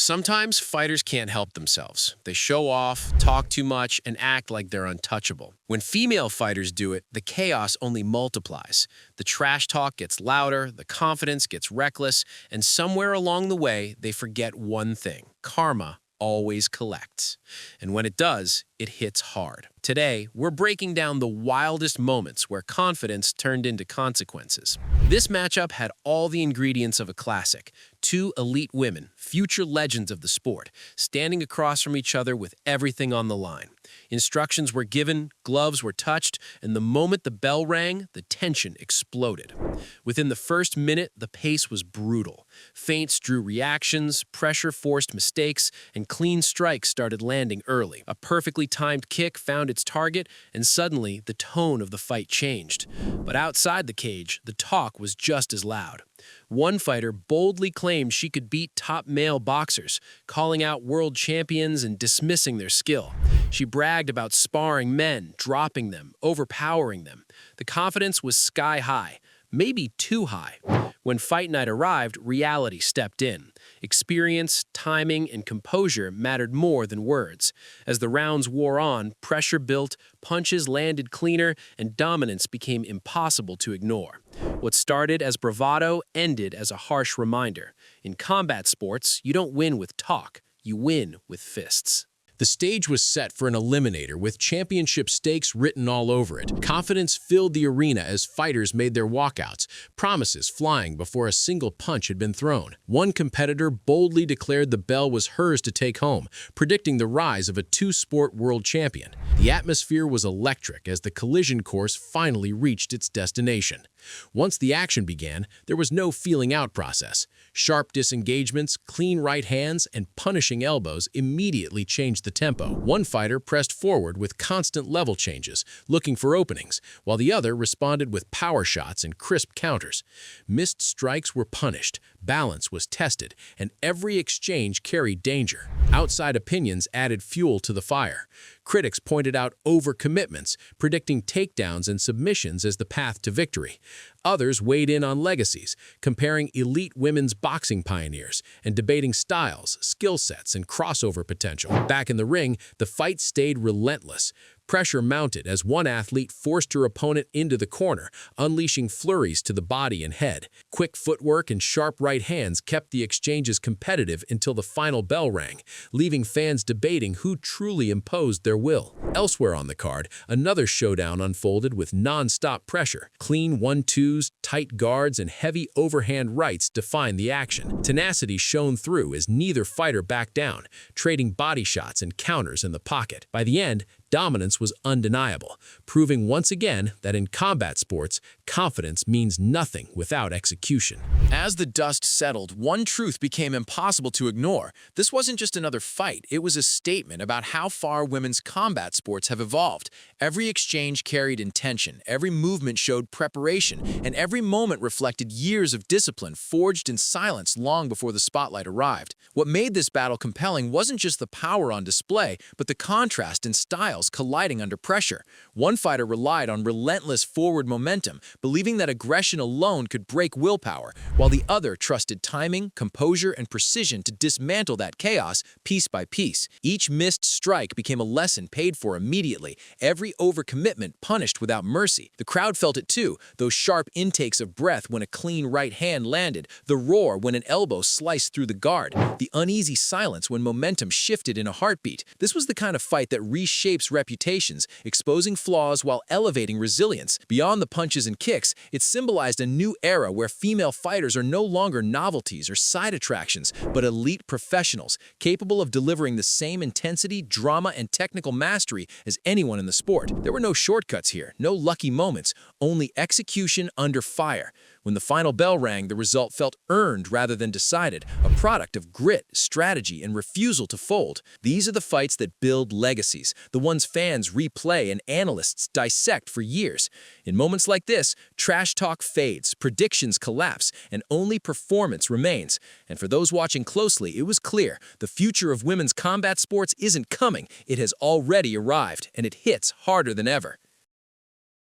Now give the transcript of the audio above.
Sometimes fighters can't help themselves. They show off, talk too much, and act like they're untouchable. When female fighters do it, the chaos only multiplies. The trash talk gets louder, the confidence gets reckless, and somewhere along the way, they forget one thing: karma always collects. And when it does, it hits hard. Today, we're breaking down the wildest moments where confidence turned into consequences. This matchup had all the ingredients of a classic. Two elite women, future legends of the sport, standing across from each other with everything on the line. Instructions were given, gloves were touched, and the moment the bell rang, the tension exploded. Within the first minute, the pace was brutal. Feints drew reactions, pressure forced mistakes, and clean strikes started landing early. A perfectly timed kick found its target, and suddenly the tone of the fight changed. But outside the cage, the talk was just as loud. One fighter boldly claimed she could beat top male boxers, calling out world champions and dismissing their skill. She bragged about sparring men, dropping them, overpowering them. The confidence was sky high, maybe too high. When fight night arrived, reality stepped in. Experience, timing, and composure mattered more than words. As the rounds wore on, pressure built, punches landed cleaner, and dominance became impossible to ignore. What started as bravado ended as a harsh reminder. In combat sports, you don't win with talk, you win with fists. The stage was set for an eliminator with championship stakes written all over it. Confidence filled the arena as fighters made their walkouts, promises flying before a single punch had been thrown. One competitor boldly declared the bell was hers to take home, predicting the rise of a two-sport world champion. The atmosphere was electric as the collision course finally reached its destination. Once the action began, there was no feeling out process. Sharp disengagements, clean right hands, and punishing elbows immediately changed the tempo. One fighter pressed forward with constant level changes, looking for openings, while the other responded with power shots and crisp counters. Missed strikes were punished, balance was tested, and every exchange carried danger. Outside opinions added fuel to the fire. Critics pointed out overcommitments, predicting takedowns and submissions as the path to victory. Others weighed in on legacies, comparing elite women's boxing pioneers and debating styles, skill sets, and crossover potential. Back in the ring, the fight stayed relentless. Pressure mounted as one athlete forced her opponent into the corner, unleashing flurries to the body and head. Quick footwork and sharp right hands kept the exchanges competitive until the final bell rang, leaving fans debating who truly imposed their will. Elsewhere on the card, another showdown unfolded with non-stop pressure. Clean 1-2s, tight guards, and heavy overhand rights defined the action. Tenacity shone through as neither fighter backed down, trading body shots and counters in the pocket. By the end, dominance was undeniable, proving once again that in combat sports, confidence means nothing without execution. As the dust settled, one truth became impossible to ignore. This wasn't just another fight, it was a statement about how far women's combat sports have evolved. Every exchange carried intention, every movement showed preparation, and every moment reflected years of discipline forged in silence long before the spotlight arrived. What made this battle compelling wasn't just the power on display, but the contrast in styles colliding under pressure. One fighter relied on relentless forward momentum, believing that aggression alone could break willpower, while the other trusted timing, composure, and precision to dismantle that chaos piece by piece. Each missed strike became a lesson paid for immediately, every overcommitment punished without mercy. The crowd felt it too, those sharp intakes of breath when a clean right hand landed, the roar when an elbow sliced through the guard, the uneasy silence when momentum shifted in a heartbeat. This was the kind of fight that reshapes reputations, exposing flaws while elevating resilience. Beyond the punches and kicks, it symbolized a new era where female fighters are no longer novelties or side attractions, but elite professionals, capable of delivering the same intensity, drama, and technical mastery as anyone in the sport. There were no shortcuts here, no lucky moments, only execution under fire. When the final bell rang, the result felt earned rather than decided, a product of grit, strategy, and refusal to fold. These are the fights that build legacies, the ones fans replay and analysts dissect for years. In moments like this, trash talk fades, predictions collapse, and only performance remains. And for those watching closely, it was clear the future of women's combat sports isn't coming, it has already arrived, and it hits harder than ever.